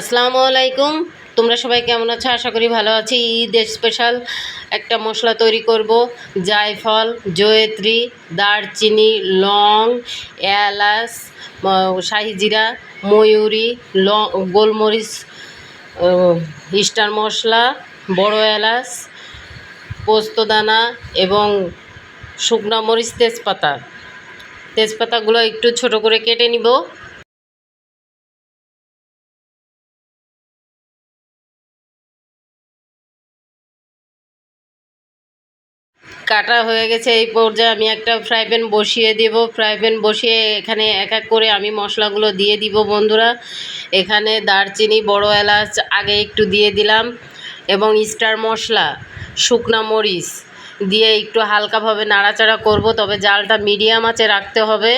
আসসালামু আলাইকুম। তোমরা সবাই কেমন আছো? আশা করি ভালো আছি। ঈদের স্পেশাল একটা মশলা তৈরি করব। জায়ফল, জয়িত্রী, দারচিনি, লং, এলাচ, শাহি জিরা, ময়ূরী, গোলমরিচ, স্টার মশলা, বড় এলাচ, পোস্তদানা এবং শুকনো মরিচ, তেজপাতাগুলো একটু ছোট করে কেটে নিব। কাটা হয়ে গেছে। এই পর্যায়ে আমি একটা ফ্রাই প্যান বসিয়ে দেব। ফ্রাই প্যান বসিয়ে এখানে এক এক করে আমি মশলাগুলো দিয়ে দিব বন্ধুরা। এখানে দারচিনি, বড় এলাচ আগে একটু দিয়ে দিলাম এবং স্টার মশলা, শুকনা মরিচ দিয়ে একটু হালকাভাবে নাড়াচাড়া করব, তবে জালটা মিডিয়াম আঁচে রাখতে হবে।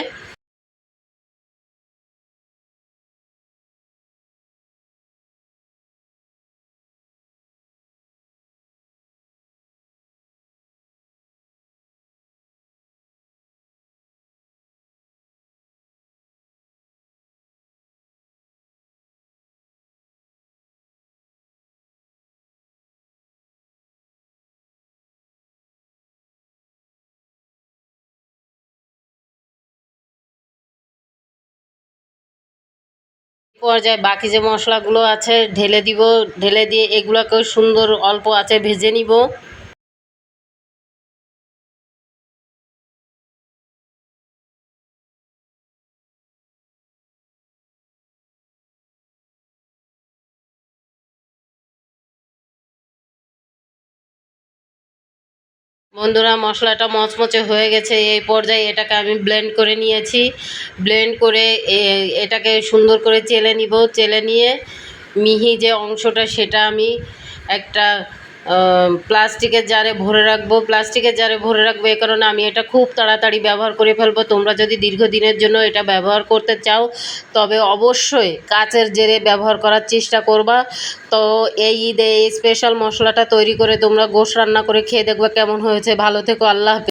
পর্যায়ে বাকি যে মশলাগুলো আছে ঢেলে দিব। ঢেলে দিয়ে এগুলোকেও সুন্দর অল্প আঁচে ভেজে নিব। বন্ধুরা, মশলাটা মচমচে হয়ে গেছে। এই পর্যায়ে এটাকে আমি ব্লেন্ড করে নিয়েছি। ব্লেন্ড করে এটাকে সুন্দর করে চেলে নিব। চেলে নিয়ে মিহি যে অংশটা সেটা আমি একটা প্লাস্টিকের জারে ভরে রাখবো। প্লাস্টিকের জারে ভরে রাখবো এ কারণে আমি এটা খুব তাড়াতাড়ি ব্যবহার করে ফেলবো। তোমরা যদি দীর্ঘদিনের জন্য এটা ব্যবহার করতে চাও তবে অবশ্যই কাচের জারে ব্যবহার করার চেষ্টা করবা। তো এই ঈদে এই স্পেশাল মশলাটা তৈরি করে তোমরা গোশ রান্না করে খেয়ে দেখবে কেমন হয়েছে। ভালো থেকো। আল্লাহ হাফেজ।